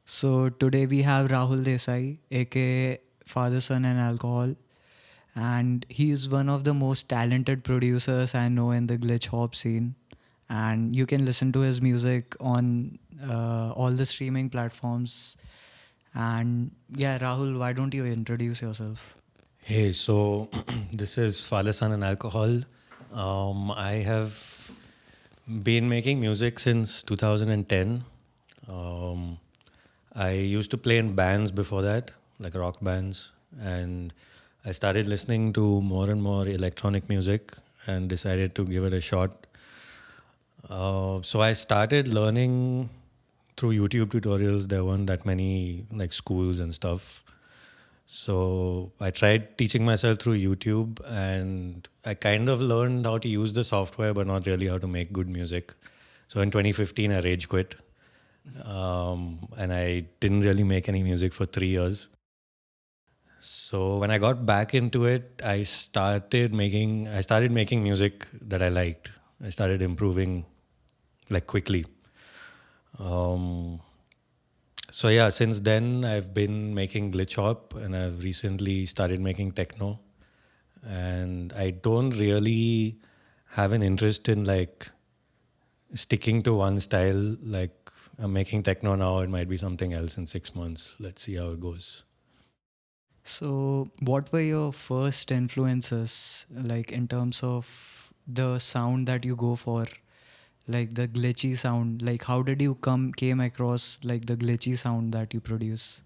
So today we have Rahul Desai, aka Father, Son, and Alcohol, and he is one of the most talented producers I know in the glitch hop scene. And you can listen to his music on all the streaming platforms. And yeah, Rahul, why don't you introduce yourself? Hey, so this is Father, Son, and Alcohol. I have been making music since 2010. Um, I used to play in bands before that, like rock bands, and I started listening to more and more electronic music and decided to give it a shot. So I started learning through YouTube tutorials. There weren't that many like schools and stuff. So I tried teaching myself through YouTube and I kind of learned how to use the software, but not really how to make good music. So in 2015, I rage quit. And I didn't really make any music for 3 years. So when I got back into it, I started making music that I liked. I started improving like quickly. Um, so yeah, since then I've been making glitch hop and I've recently started making techno. And I don't really have an interest in like sticking to one style. Like I'm making techno now, it might be something else in 6 months. Let's see how it goes. So, what were your first influences, like in terms of the sound that you go for? Like the glitchy sound, like how did you came across like the glitchy sound that you produce?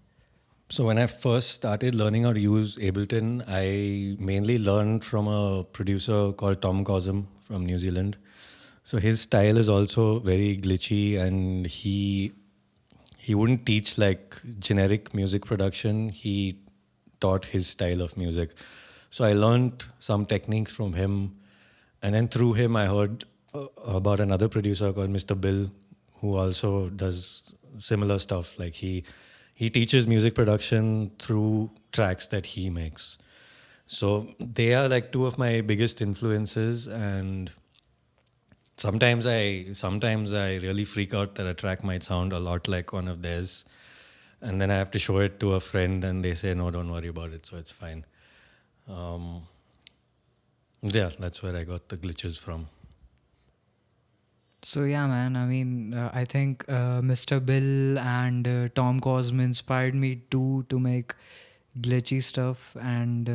So when I first started learning how to use Ableton, I mainly learned from a producer called Tom Cosm from New Zealand. So his style is also very glitchy, and he wouldn't teach like generic music production. He taught his style of music. So I learned some techniques from him. And then through him, I heard about another producer called Mr. Bill, who also does similar stuff. Like he teaches music production through tracks that he makes. So they are like two of my biggest influences. And sometimes I really freak out that a track might sound a lot like one of theirs, and then I have to show it to a friend, and they say, "No, don't worry about it." So it's fine. Um, yeah, that's where I got the glitches from. So yeah, man. I mean, I think Mr. Bill and Tom Cosme inspired me too to make glitchy stuff, and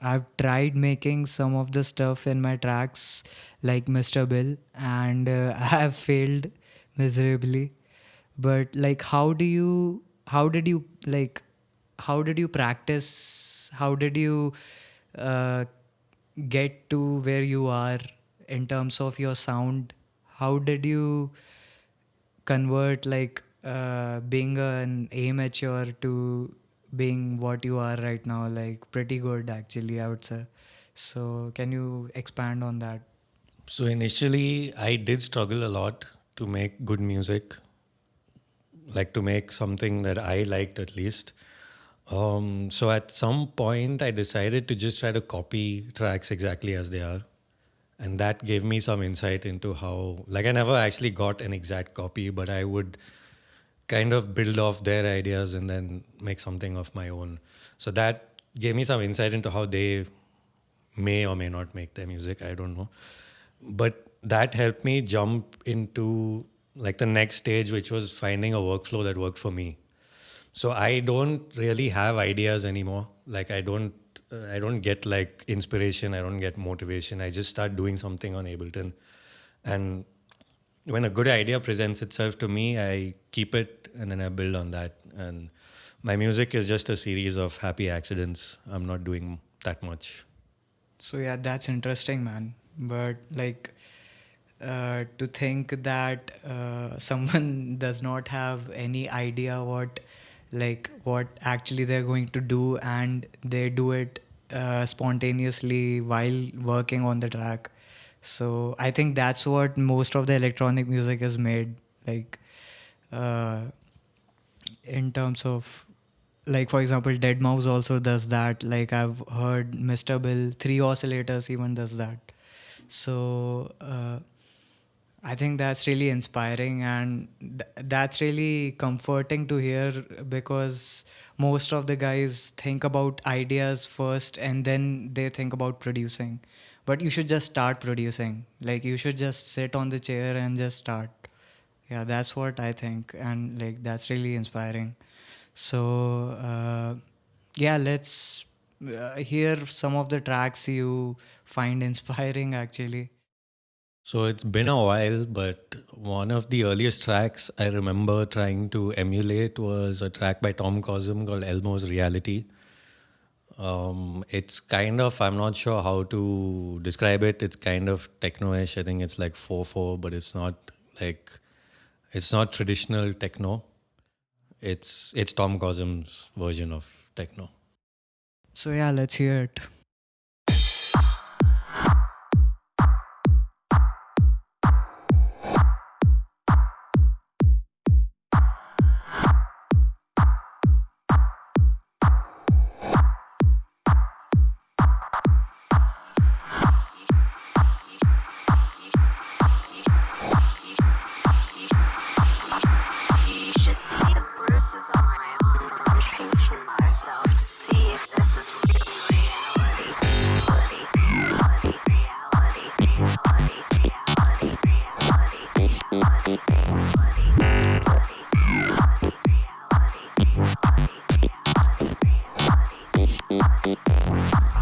I've tried making some of the stuff in my tracks, like Mr. Bill, and I have failed miserably. But like, how did you like, how did you practice? How did you uh, get to where you are in terms of your sound? How did you convert like being an amateur to being what you are right now? Like pretty good actually, I would say. So can you expand on that? So initially, I did struggle a lot to make good music, like to make something that I liked at least. So at some point, I decided to just try to copy tracks exactly as they are. And that gave me some insight into how, like, I never actually got an exact copy, but I would kind of build off their ideas and then make something of my own. So that gave me some insight into how they may or may not make their music. I don't know. But that helped me jump into like the next stage, which was finding a workflow that worked for me. So I don't really have ideas anymore. Like I don't get like inspiration. I don't get motivation. I just start doing something on Ableton, and when a good idea presents itself to me, I keep it and then I build on that. And my music is just a series of happy accidents. I'm not doing that much. So yeah, that's interesting, man. But like to think that someone does not have any idea what actually they're going to do, and they do it spontaneously while working on the track. So I think that's what most of the electronic music is made like uh, in terms of, like for example dead mouse also does that. Like I've heard Mr. Bill 3 oscillators even does that. So I think that's really inspiring, and that's really comforting to hear, because most of the guys think about ideas first and then they think about producing. But you should just start producing. Like, you should just sit on the chair and just start. Yeah, that's what I think, and like that's really inspiring. So, yeah, let's hear some of the tracks you find inspiring actually. So it's been a while, but one of the earliest tracks I remember trying to emulate was a track by Tom Cosm called Elmo's Reality. It's kind of, I'm not sure how to describe it. It's kind of techno-ish. I think it's like 4/4, but it's not like, it's not traditional techno. It's Tom Cosm's version of techno. So yeah, let's hear it. You should see the bruises on my arm, pinching myself to see if this is real reality. Reality, reality, reality, reality, reality, reality, reality, reality, reality,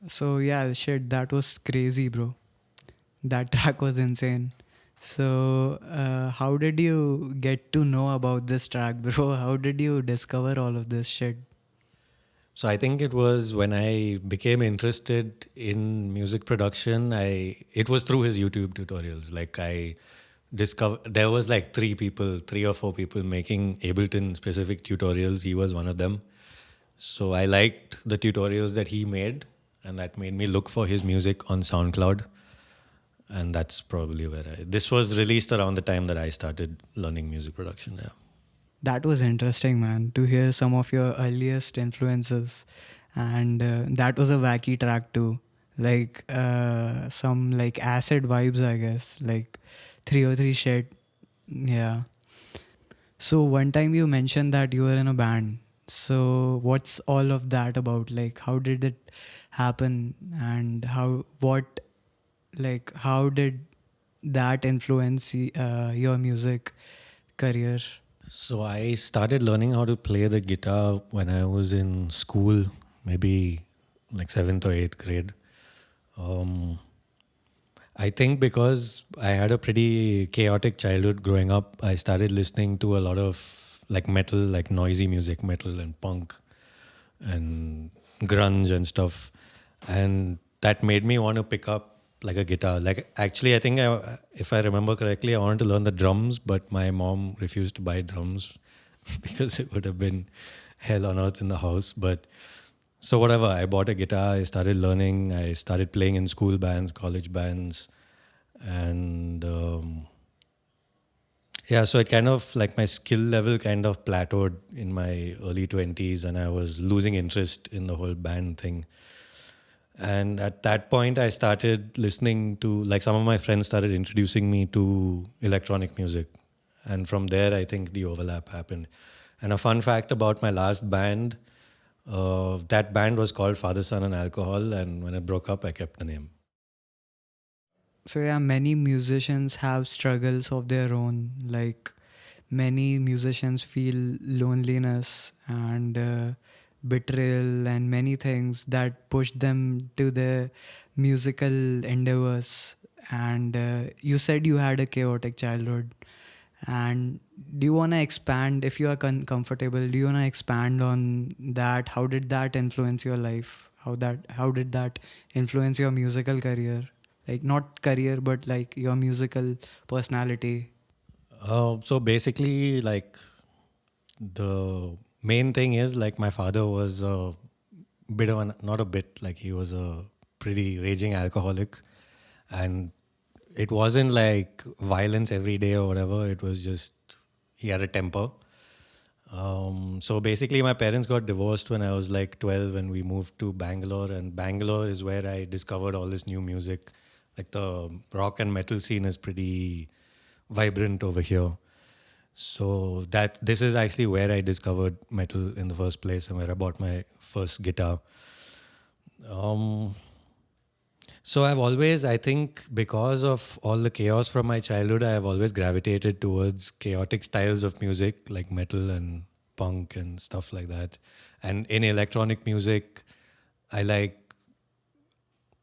So yeah, shit, that was crazy, bro. That track was insane. So, how did you get to know about this track, bro? How did you discover all of this shit? So I think it was when I became interested in music production. It was through his YouTube tutorials. Like I discovered there was like three or four people making Ableton specific tutorials. He was one of them. So I liked the tutorials that he made, and that made me look for his music on SoundCloud. And that's probably where this was released around the time that I started learning music production. Yeah. That was interesting, man, to hear some of your earliest influences. And that was a wacky track too. Like some like acid vibes, I guess. Like 303 shit. Yeah. So one time you mentioned that you were in a band. So what's all of that about? Like how did it happen and how did that influence your music career? So I started learning how to play the guitar when I was in school, maybe like seventh or eighth grade. Um, I think because I had a pretty chaotic childhood growing up, I started listening to a lot of like metal, like noisy music, metal and punk and grunge and stuff. And that made me want to pick up like a guitar. Like actually, I think if I remember correctly, I wanted to learn the drums, but my mom refused to buy drums because it would have been hell on earth in the house. But so whatever, I bought a guitar. I started learning. I started playing in school bands, college bands, and yeah. So it kind of like my skill level kind of plateaued in my early 20s, and I was losing interest in the whole band thing. And at that point, I started listening to, like, some of my friends started introducing me to electronic music. And from there, I think the overlap happened. And a fun fact about my last band, that band was called Father, Son, and Alcohol. And when it broke up, I kept the name. So yeah, many musicians have struggles of their own. Like many musicians feel loneliness and betrayal and many things that push them to their musical endeavors. And you said you had a chaotic childhood. And do you want to expand, if you are comfortable, do you want to expand on that? How did that influence your life? How did that influence your musical career? Like not career, but like your musical personality. So basically, like, the main thing is, like, my father was a bit of an, not a bit, like, he was a pretty raging alcoholic. And it wasn't like violence every day or whatever. It was just he had a temper. So basically, my parents got divorced when I was like 12, and we moved to Bangalore. And Bangalore is where I discovered all this new music. Like the rock and metal scene is pretty vibrant over here. So that this is actually where I discovered metal in the first place, and where I bought my first guitar. Um, So I've always, I think, because of all the chaos from my childhood, I have always gravitated towards chaotic styles of music like metal and punk and stuff like that. And in electronic music, I like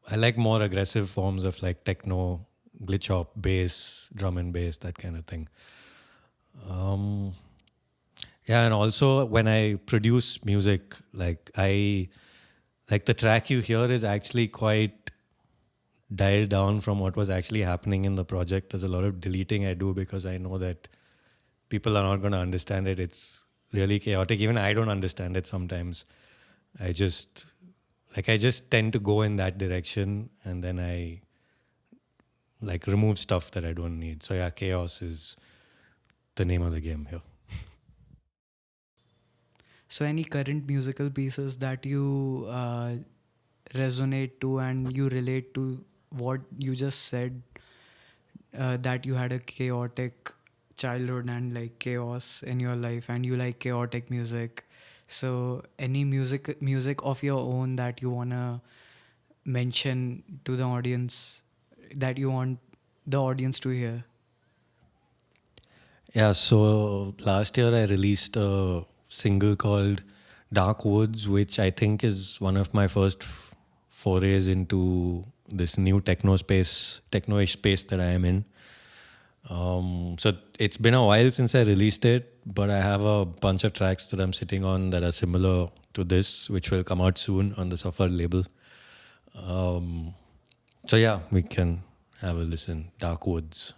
I like more aggressive forms of like techno, glitch hop, bass, drum and bass, that kind of thing. Um, yeah, and also when I produce music, like the track you hear is actually quite dialed down from what was actually happening in the project. There's a lot of deleting I do because I know that people are not going to understand it. It's really chaotic. Even I don't understand it sometimes. I just I just tend to go in that direction, and then I like remove stuff that I don't need. So yeah, chaos is the name of the game here. So any current musical pieces that you resonate to and you relate to what you just said, that you had a chaotic childhood and like chaos in your life and you like chaotic music. So any music of your own that you want to mention to the audience, that you want the audience to hear? Yeah, so last year I released a single called Dark Woods, which I think is one of my first forays into this new techno-ish space that I am in. So it's been a while since I released it, but I have a bunch of tracks that I'm sitting on that are similar to this, which will come out soon on the Suffer label. Um, so yeah, we can have a listen. Dark Woods.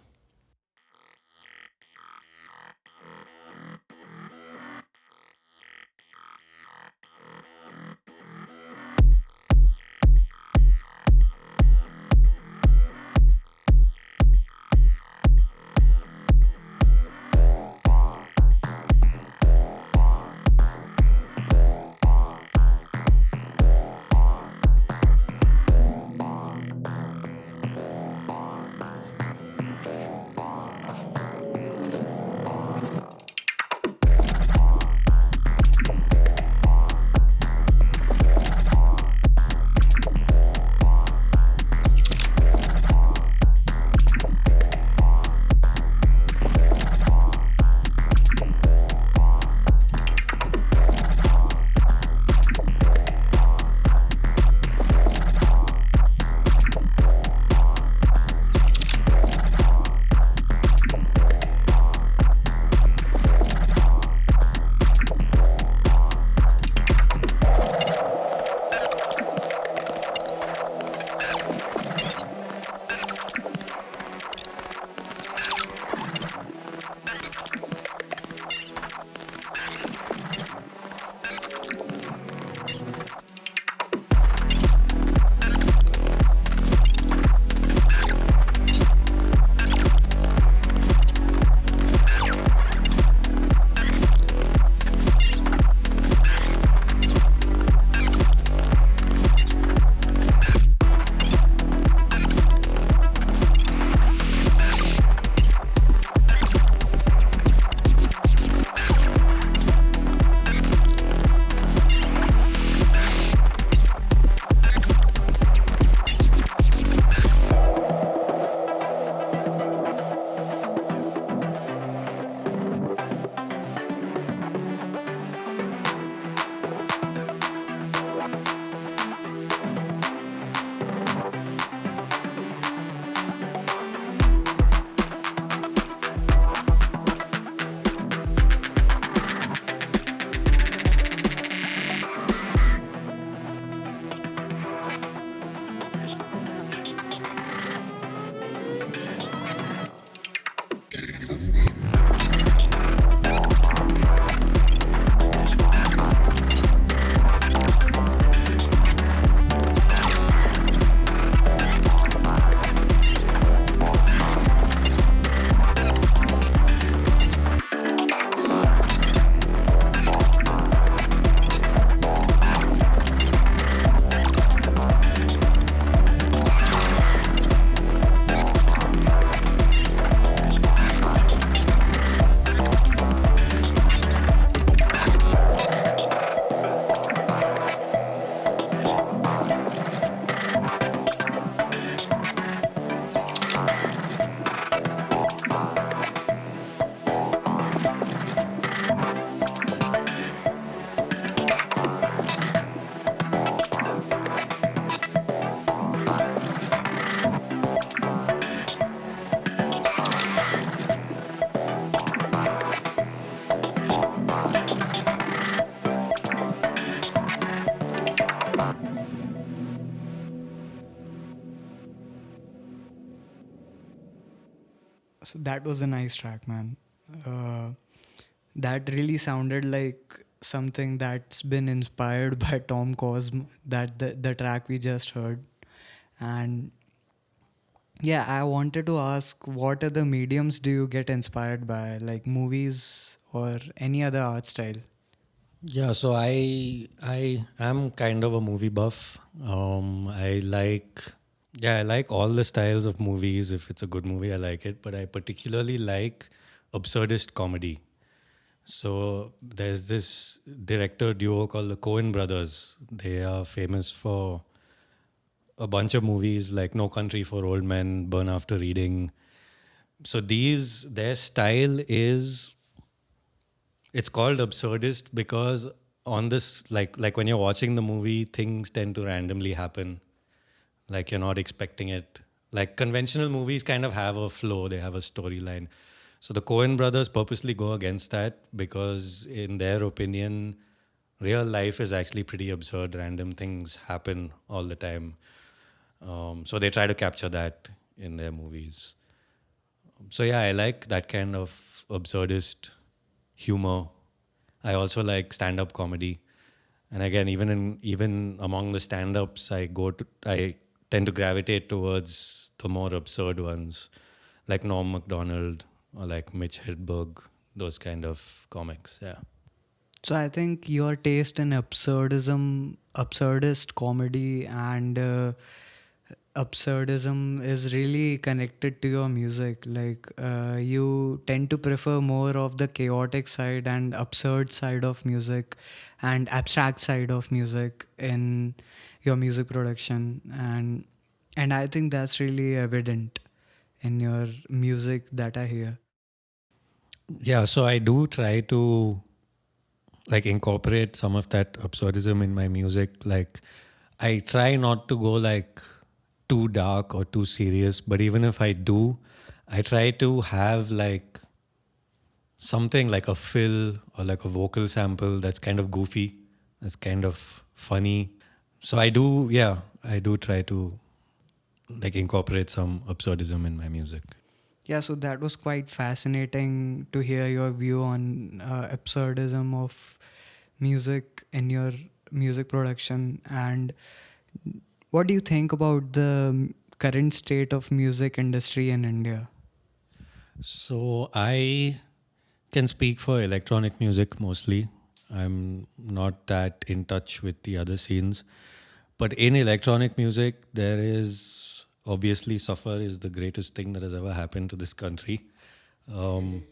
So that was a nice track, man. Uh, that really sounded like something that's been inspired by Tom Cosm, that the track we just heard. And yeah, I wanted to ask, what other mediums do you get inspired by, like movies or any other art style? Yeah, so I am kind of a movie buff. I like all the styles of movies. If it's a good movie, I like it. But I particularly like absurdist comedy. So there's this director duo called the Coen brothers. They are famous for a bunch of movies like No Country for Old Men, Burn After Reading. So their style is, it's called absurdist because on this, like when you're watching the movie, things tend to randomly happen. Like you're not expecting it. Like conventional movies kind of have a flow, they have a storyline. So the Coen brothers purposely go against that because, in their opinion, real life is actually pretty absurd. Random things happen all the time. So they try to capture that in their movies. So yeah, I like that kind of absurdist humor. I also like stand-up comedy, and again, even among the stand-ups, I tend to gravitate towards the more absurd ones, like Norm Macdonald or like Mitch Hedberg, those kind of comics. Yeah. So I think your taste in absurdist comedy, and absurdism is really connected to your music. Like you tend to prefer more of the chaotic side and absurd side of music and abstract side of music in your music production, and I think that's really evident in your music that I hear. Yeah, so I do try to like incorporate some of that absurdism in my music. Like I try not to go like too dark or too serious, but even if I do, I try to have like something like a fill or like a vocal sample that's kind of goofy, that's kind of funny. So I do try to like incorporate some absurdism in my music. Yeah, so that was quite fascinating to hear your view on absurdism of music in your music production. And what do you think about the current state of music industry in India? So I can speak for electronic music mostly. I'm not that in touch with the other scenes. But in electronic music, there is obviously Suffer is the greatest thing that has ever happened to this country. Um,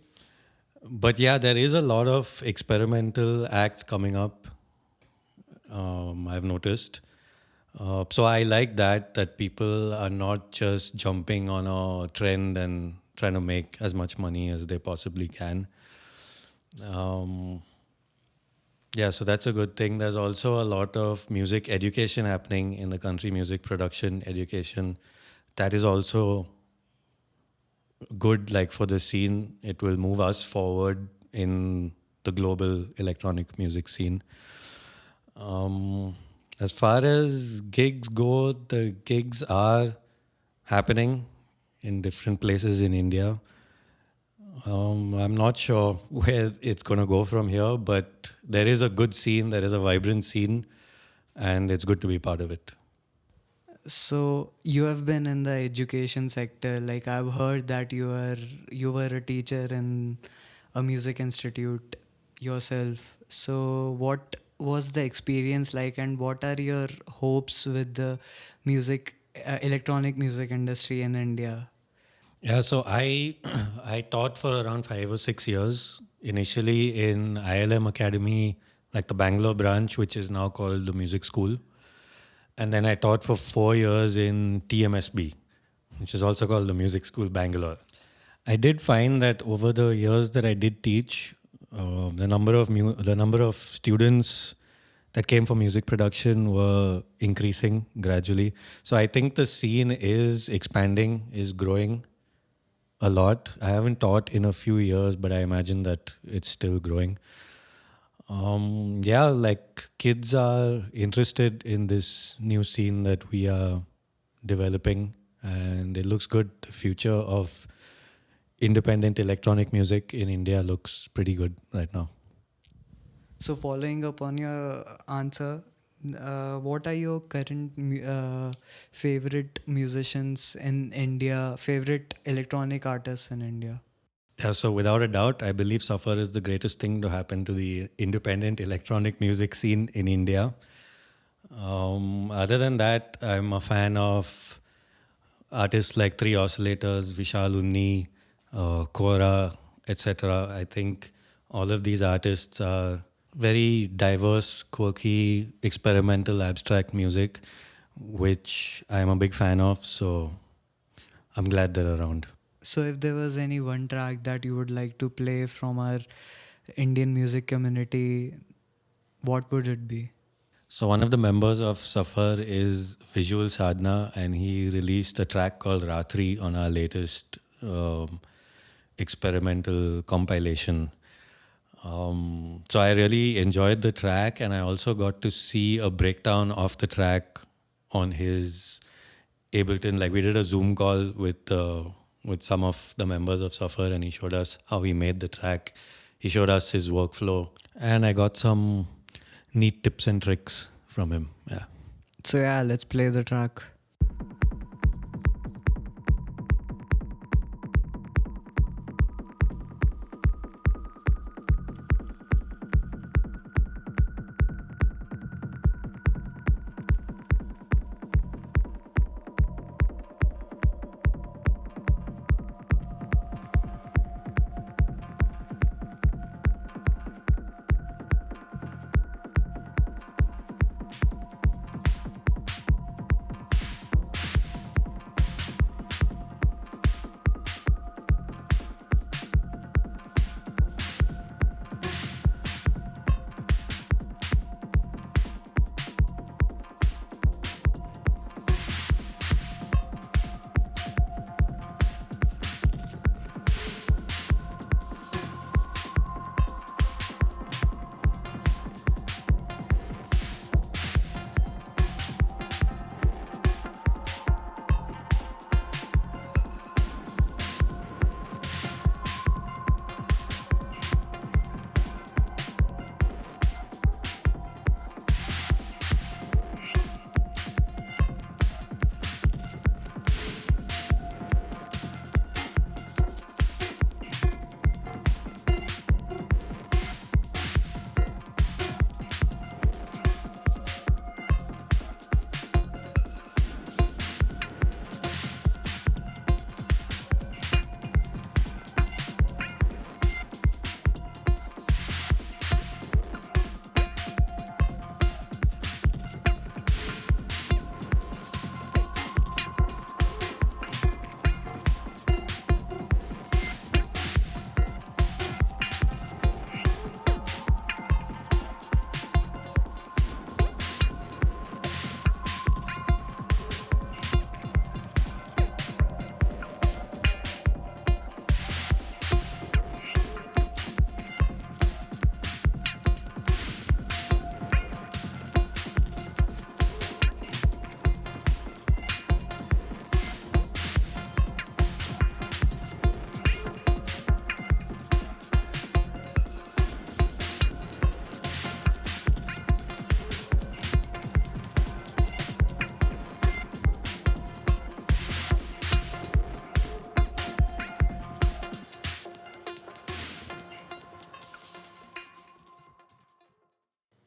but yeah, there is a lot of experimental acts coming up. I've noticed. So I like that people are not just jumping on a trend and trying to make as much money as they possibly can. Um, yeah, so that's a good thing. There's also a lot of music education happening in the country, music production education. That is also good, like for the scene. It will move us forward in the global electronic music scene. Um, as far as gigs go, the gigs are happening in different places in India. I'm not sure where it's going to go from here, but there is a good scene, there is a vibrant scene, and it's good to be part of it. So you have been in the education sector. Like I've heard that you were a teacher in a music institute yourself. So what was the experience like, and what are your hopes with the music electronic music industry in India? Yeah, so I I taught for around 5 or 6 years. Initially in ILM Academy, like the Bangalore branch, which is now called the Music School, and then I taught for 4 years in TMSB, which is also called the Music School Bangalore. I did find that over the years that I did teach, the number of students that came for music production were increasing gradually. So I think the scene is expanding, is growing a lot. I haven't taught in a few years, but I imagine that it's still growing. Yeah, like kids are interested in this new scene that we are developing, and it looks good. The future of independent electronic music in India looks pretty good right now. So following up on your answer, what are your current favorite musicians in India, favorite electronic artists in India? Yeah, so without a doubt, I believe Suffer is the greatest thing to happen to the independent electronic music scene in India. Other than that, I'm a fan of artists like Three Oscillators, Vishal Unni, Kora, etc. I think all of these artists are very diverse, quirky, experimental, abstract music, which I'm a big fan of. So I'm glad they're around. So if there was any one track that you would like to play from our Indian music community, what would it be? So one of the members of Safar is Visual Sadhna, and he released a track called Ratri on our latest experimental compilation. So I really enjoyed the track, and I also got to see a breakdown of the track on his Ableton. Like we did a Zoom call with some of the members of Suffer, and he showed us how he made the track. He showed us his workflow, and I got some neat tips and tricks from him. Yeah. So yeah, let's play the track.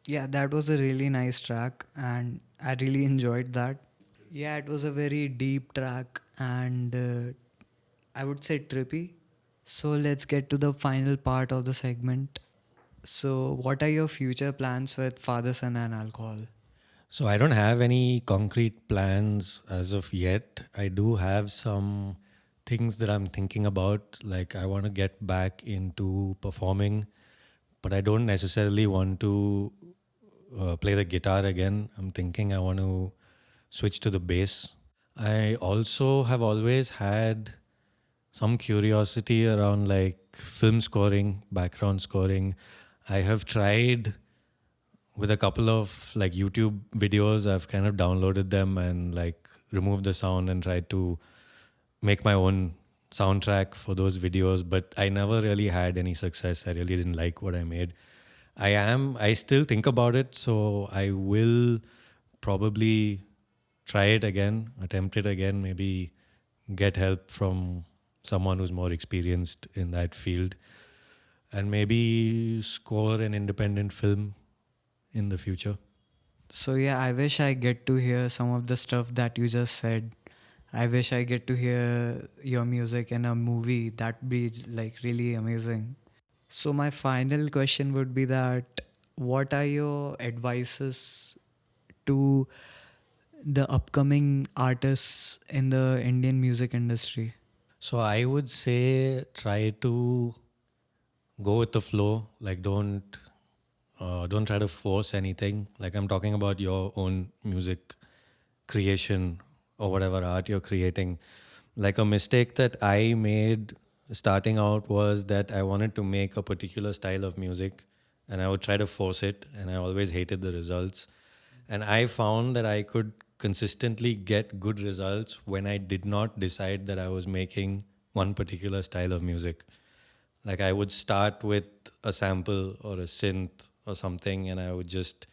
Yeah, that was a really nice track, and I really enjoyed that. Yeah, it was a very deep track, and I would say trippy. So let's get to the final part of the segment. So, what are your future plans with Father, Son, and Alcohol? So I don't have any concrete plans as of yet. I do have some things that I'm thinking about. Like I want to get back into performing, but I don't necessarily want to play the guitar again. I'm thinking I want to switch to the bass. I also have always had some curiosity around like film scoring, background scoring. I have tried with a couple of like YouTube videos. I've kind of downloaded them and like removed the sound and tried to make my own soundtrack for those videos, but I never really had any success. I really didn't like what I made. I still think about it, so I will probably try it again, attempt it again, maybe get help from someone who's more experienced in that field, and maybe score an independent film in the future. So, yeah, I wish I get to hear some of the stuff that you just said. I wish I get to hear your music in a movie. That'd be like really amazing. So, my final question would be that what are your advices to the upcoming artists in the Indian music industry? So I would say try to go with the flow. Like don't Don't try to force anything. Like, I'm talking about your own music creation or whatever art you're creating. Like, a mistake that I made starting out was that I wanted to make a particular style of music and I would try to force it, and I always hated the results. And I found that I could consistently get good results when I did not decide that I was making one particular style of music. Like, I would start with a sample or a synth or something, and I would just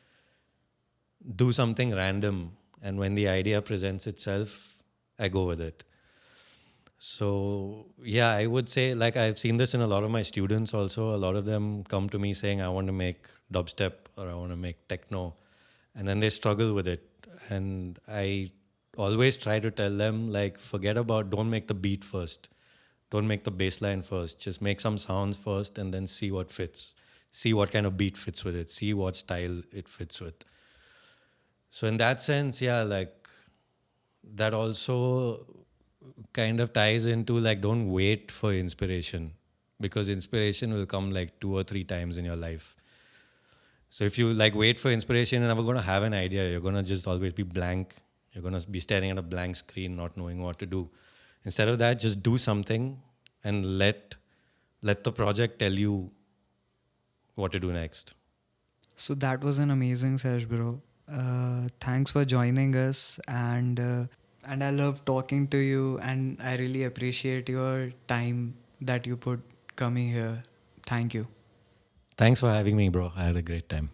do something random. And when the idea presents itself, I go with it. So, yeah, I would say, like, I've seen this in a lot of my students also. A lot of them come to me saying, I want to make dubstep or I want to make techno. And then they struggle with it. And I always try to tell them, like, forget about, don't make the beat first. Don't make the bass line first. Just make some sounds first and then see what fits. See what kind of beat fits with it. See what style it fits with. So, in that sense, yeah, like, that also kind of ties into, like, don't wait for inspiration, because inspiration will come like 2 or 3 times in your life. So if you like wait for inspiration, you're never going to have an idea. You're going to just always be blank. You're going to be staring at a blank screen, not knowing what to do. Instead of that, just do something and let the project tell you what to do next. So that was an amazing sesh, bro. Thanks for joining us, and I love talking to you, and I really appreciate your time that you put coming here. Thank you. Thanks for having me, bro. I had a great time.